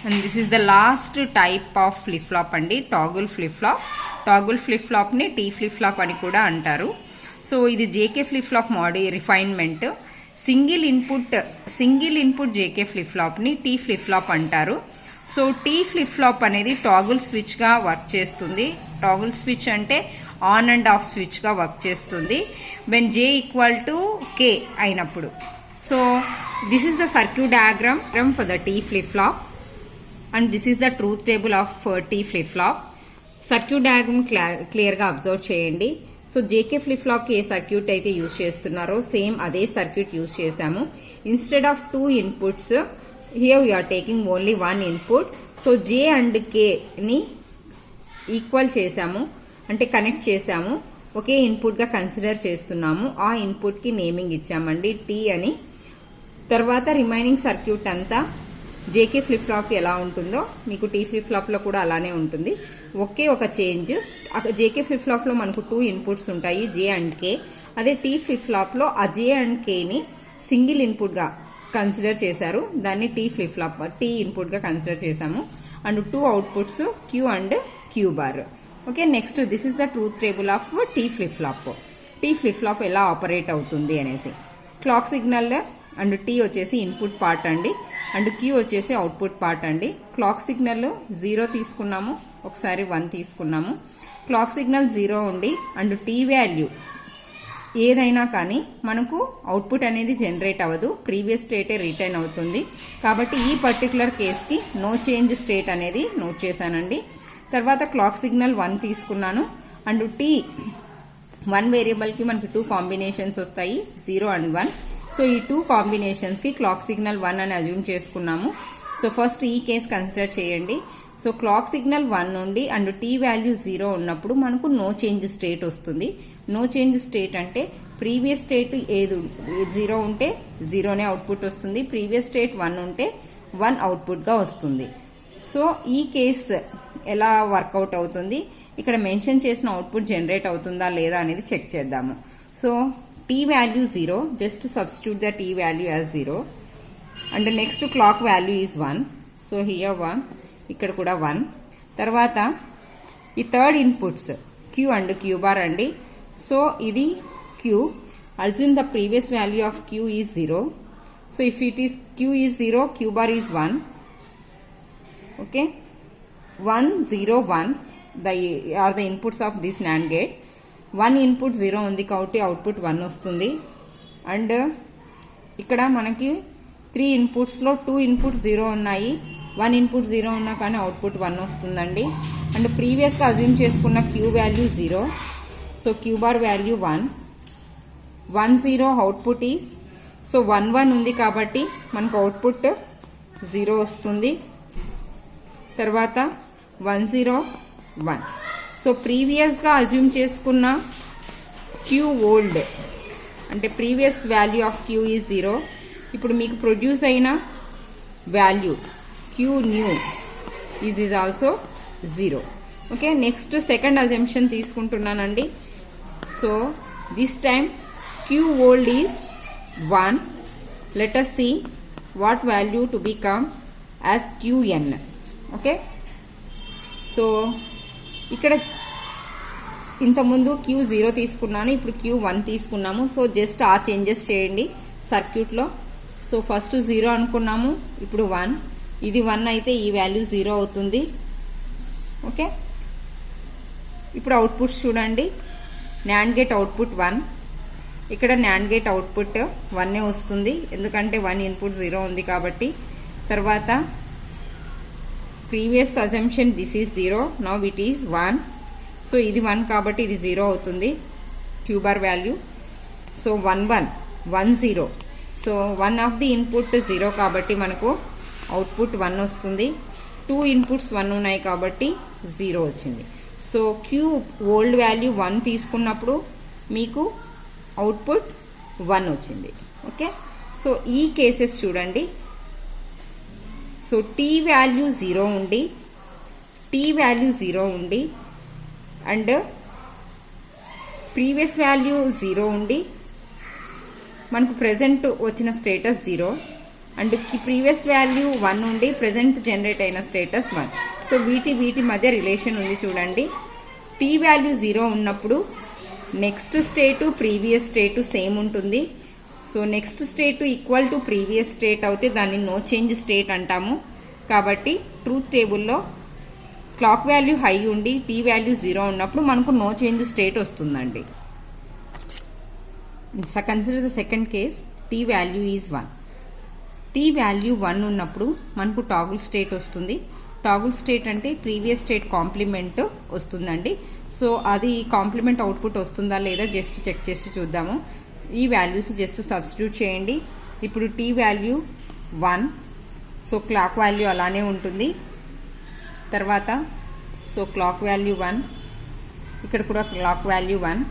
And this is the last type of flip flop అండి, toggle flip flop. Toggle flip ఫ్లాప్ని T flip flop అని కూడా అంటారు. So ఇది JK flip flop refinement. Single input JK flip ఫ్లాప్ని T flip flop అంటారు. So T flip flop అనేది toggle స్విచ్గా వర్క్ చేస్తుంది. టాగుల్ స్విచ్ అంటే ఆన్ అండ్ ఆఫ్ స్విచ్గా వర్క్ చేస్తుంది when J equal to K అయినప్పుడు. So this is the circuit diagram for the tea flip flop and this is the truth table of T flip flop. Circuit diagram క్లియర్గా observe చేయండి. So JK flip ఫ్లాప్కి ఏ circuit అయితే use చేస్తున్నారో same అదే circuit use చేశాము. Instead of 2 inputs here we are taking only 1 input. So J and కేని equal చేశాము, అంటే కనెక్ట్ చేశాము, ఒకే ఇన్పుట్గా కన్సిడర్ చేస్తున్నాము. ఆ ఇన్పుట్కి నేమింగ్ ఇచ్చామండి టీ అని. తర్వాత రిమైనింగ్ సర్క్యూట్ అంతా జేకే ఫ్లిప్ ఫ్లాప్ ఎలా ఉంటుందో మీకు టీ ఫ్లిప్ ఫ్లాప్లో కూడా అలానే ఉంటుంది. ఒకే ఒక చేంజ్, జేకే ఫ్లిప్ ఫ్లాప్లో మనకు 2 ఇన్పుట్స్ ఉంటాయి, జే అండ్ కే. అదే టీ ఫ్లిప్ ఫ్లాప్లో ఆ జే అండ్ కేని సింగిల్ ఇన్పుట్గా కన్సిడర్ చేశారు, దాన్ని టీ ఫ్లిప్ ఫ్లాప్ టీ ఇన్పుట్గా కన్సిడర్ చేశాము. And 2 outputs Q and queue bar. Okay, next this is the truth table of T flip flop. Tea flip flop ఎలా operate అవుతుంది అనేసి. Clock signal and tea వచ్చేసి input part అండి, and queue వచ్చేసి output part అండి. Clock signal 0 తీసుకున్నాము, ఒకసారి 1 తీసుకున్నాము. క్లాక్ సిగ్నల్ 0 ఉండి అండ్ టీ వాల్యూ ఏదైనా కానీ మనకు అవుట్పుట్ అనేది జనరేట్ అవ్వదు, ప్రీవియస్ స్టేటే రిటైన్ అవుతుంది. కాబట్టి ఈ పర్టికులర్ కేస్కి నో చేంజ్ స్టేట్ అనేది నోట్ చేశానండి. తర్వాత క్లాక్ సిగ్నల్ 1 తీసుకున్నాను అండ్ టీ 1 వేరియబుల్కి మనకి 2 కాంబినేషన్స్ వస్తాయి, 0 అండ్ 1. సో ఈ 2 కాంబినేషన్స్కి క్లాక్ సిగ్నల్ 1 అని అజ్యూమ్ చేసుకున్నాము. సో ఫస్ట్ ఈ కేస్ కన్సిడర్ చేయండి. సో క్లాక్ సిగ్నల్ 1 నుండి అండ్ టీ వాల్యూ 0 ఉన్నప్పుడు మనకు నో చేంజ్ స్టేట్ వస్తుంది. నో చేంజ్ స్టేట్ అంటే ప్రీవియస్ స్టేట్ ఏది 0 ఉంటే 0నే అవుట్పుట్ వస్తుంది, ప్రీవియస్ స్టేట్ 1 ఉంటే 1 అవుట్పుట్గా వస్తుంది. సో ఈ కేస్ ఎలా వర్కౌట్ అవుతుంది, ఇక్కడ మెన్షన్ చేసిన అవుట్పుట్ జనరేట్ అవుతుందా లేదా అనేది చెక్ చేద్దాము. So t value 0, just substitute the t value as 0 and next clock value is 1. So here 1, ఇక్కడ కూడా 1. తర్వాత ఈ third inputs q and q bar అండి. సో ఇది q, assume the previous value of q is 0. So if it is q is 0, q bar is 1. Okay, 1 0 1 are the inputs of this NAND gate. 1 input 0 ఉంది కాబట్టి output 1 వస్తుంది. And ఇక్కడ మనకి 3 ఇన్పుట్స్లో 2 inputs 0 ఉన్నాయి, 1 input 0 ఉన్నా కానీ output 1 వస్తుందండి. And ప్రీవియస్గా అజ్యూమ్ చేసుకున్న Q value 0, so Q bar value 1 1 0 output is, so 1 1 ఉంది కాబట్టి మనకు అవుట్పుట్ 0 వస్తుంది. తర్వాత 1 0 1. సో ప్రీవియస్గా అజ్యూమ్ చేసుకున్న క్యూ ఓల్డ్ అంటే previous value of Q is 0. ఇప్పుడు మీకు ప్రొడ్యూస్ అయిన value Q new is also 0. Okay, next second assumption తీసుకుంటున్నానండి. So this time Q old is 1. Let us see what value to become as qn. Okay, so ఇక్కడ ఇంతకుముందు queue 0 తీసుకున్నాను, ఇప్పుడు queue 1 తీసుకున్నాము. So just ఆ changes చేయండి సర్క్యూట్లో. So first 0 అనుకున్నాము, ఇప్పుడు 1. ఇది 1 అయితే ఈ వాల్యూ 0 అవుతుంది. ఓకే, ఇప్పుడు అవుట్పుట్స్ చూడండి. NAND గేట్ అవుట్పుట్ 1, ఇక్కడ NAND గేట్ అవుట్పుట్ 1 వస్తుంది, ఎందుకంటే 1 ఇన్పుట్ 0 ఉంది కాబట్టి. తర్వాత previous assumption this is 0, now it is 1. So ఇది 1 కాబట్టి ఇది 0 అవుతుంది queue bar value. So 1 1 1 0. So 1 of the input 0 కాబట్టి మనకు అవుట్పుట్ 1 వస్తుంది. 2 ఇన్పుట్స్ 1 ఉన్నాయి కాబట్టి 0 వచ్చింది. సో క్యూ ఓల్డ్ వాల్యూ 1 తీసుకున్నప్పుడు మీకు అవుట్పుట్ 1 వచ్చింది. ఓకే, సో ఈ కేసెస్ చూడండి. సో టీ వాల్యూ 0 ఉండి అండ్ ప్రీవియస్ వాల్యూ 0 ఉండి మనకు ప్రెజెంట్ వచ్చిన స్టేటస్ 0. అండ్ ప్రీవియస్ వాల్యూ 1 నుండి ప్రెసెంట్ జనరేట్ అయిన స్టేటస్ 1. సో వీటి మధ్య రిలేషన్ ఉంది చూడండి. టీ వాల్యూ 0 ఉన్నప్పుడు next state previous state same ఉంటుంది. So next state equal to previous state అయితే దాన్ని నో చేంజ్ స్టేట్ అంటాము. కాబట్టి ట్రూత్ టేబుల్లో క్లాక్ వాల్యూ హై ఉండి టీ వాల్యూ 0 ఉన్నప్పుడు మనకు నో చేంజ్ స్టేట్ వస్తుందండి. Consider the second case, T value is 1. T value 1 ఉన్నప్పుడు మనకు టాగుల్ స్టేట్ వస్తుంది. టాగుల్ స్టేట్ అంటే ప్రీవియస్ స్టేట్ కాంప్లిమెంట్ వస్తుందండి. సో అది కాంప్లిమెంట్ అవుట్పుట్ వస్తుందా లేదా జస్ట్ చెక్ చేసి చూద్దాము. ఈ వాల్యూస్ జస్ట్ సబ్స్టిట్యూట్ చేయండి. ఇప్పుడు T value 1, so clock value అలానే ఉంటుంది. తర్వాత సో క్లాక్ వాల్యూ 1, ఇక్కడ కూడా clock value 1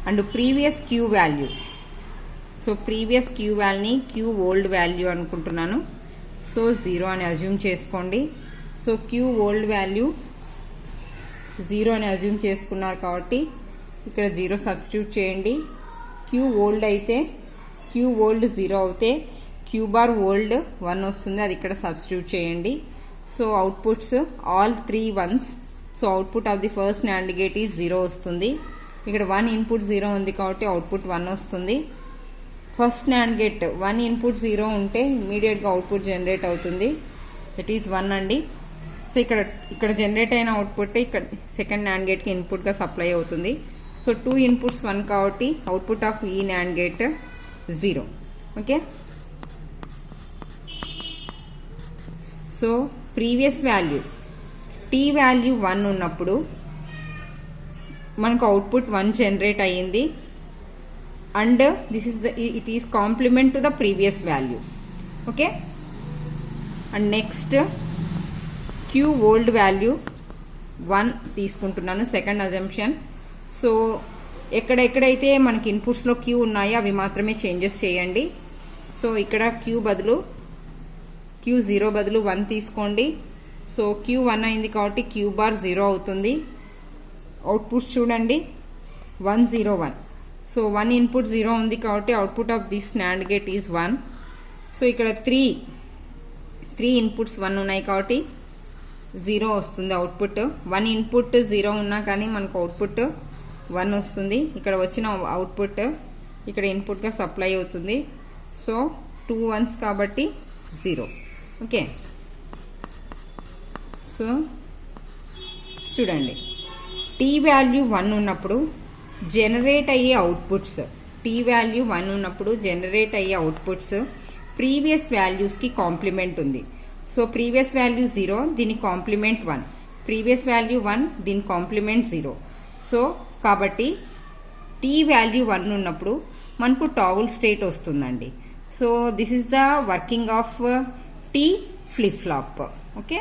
and previous Q value. So previous Q వాల్యూని క్యూ ఓల్డ్ వాల్యూ అనుకుంటున్నాను. సో 0 అని అజ్యూమ్ చేసుకోండి. సో క్యూ ఓల్డ్ వాల్యూ 0 అని అజ్యూమ్ చేసుకున్నారు కాబట్టి ఇక్కడ 0 సబ్స్టిట్యూట్ చేయండి. క్యూ ఓల్డ్ అయితే క్యూ ఓల్డ్ 0 అవుతే క్యూ బార్ ఓల్డ్ 1 వస్తుంది, అది ఇక్కడ సబ్స్టిట్యూట్ చేయండి. So outputs all 3 1s. So output of the first NAND gate is 0 వస్తుంది. ఇక్కడ 1 ఇన్పుట్ 0 ఉంది కాబట్టి అవుట్పుట్ 1 వస్తుంది. ఫస్ట్ NAND గేట్ 1 ఇన్పుట్ 0 ఉంటే ఇమీడియట్గా అవుట్పుట్ జనరేట్ అవుతుంది. దట్ ఈస్ 1 అండి. సో ఇక్కడ జనరేట్ అయిన అవుట్పుట్ ఇక్కడ సెకండ్ NAND గేట్కి ఇన్పుట్గా సప్లై అవుతుంది. సో 2 ఇన్పుట్స్ 1 కాబట్టి అవుట్పుట్ ఆఫ్ ఈ NAND gate 0. Okay, so previous value T value 1 ఉన్నప్పుడు మనకు అవుట్పుట్ 1 జనరేట్ అయ్యింది and this is it is complement to the previous value. Okay, and next Q old value 1 తీసుకుంటున్నాను, second assumption. So ఎక్కడెక్కడైతే మనకి ఇన్పుట్స్లో queue ఉన్నాయో అవి మాత్రమే చేంజెస్ చేయండి. సో ఇక్కడ క్యూ 0 బదులు 1 తీసుకోండి. సో క్యూ 1 అయింది కాబట్టి క్యూ బార్ 0 అవుతుంది. అవుట్పుట్స్ చూడండి 1 0 1. సో 1 ఇన్పుట్ 0 ఉంది కాబట్టి output of this NAND gate is 1. So ఇక్కడ 3 ఇన్పుట్స్ 1 ఉన్నాయి కాబట్టి 0 వస్తుంది అవుట్పుట్. 1 ఇన్పుట్ 0 ఉన్నా కానీ మనకు అవుట్పుట్ 1 వస్తుంది. ఇక్కడ వచ్చిన అవుట్పుట్ ఇక్కడ ఇన్పుట్గా సప్లై అవుతుంది. సో 2 1s కాబట్టి 0. ఓకే, సో చూడండి టీ వాల్యూ 1 ఉన్నప్పుడు జనరేట్ అయ్యే అవుట్పుట్స్, టీ వాల్యూ 1 ఉన్నప్పుడు జనరేట్ అయ్యే అవుట్పుట్స్ ప్రీవియస్ వాల్యూస్కి కాంప్లిమెంట్ ఉంది. సో ప్రీవియస్ వాల్యూ 0, దీని కాంప్లిమెంట్ 1, ప్రీవియస్ వాల్యూ 1, దీని కాంప్లిమెంట్ 0. సో కాబట్టి టీ వాల్యూ 1 ఉన్నప్పుడు మనకు టాగుల్ స్టేట్ వస్తుందండి. So this is the working of T flip flop. Okay.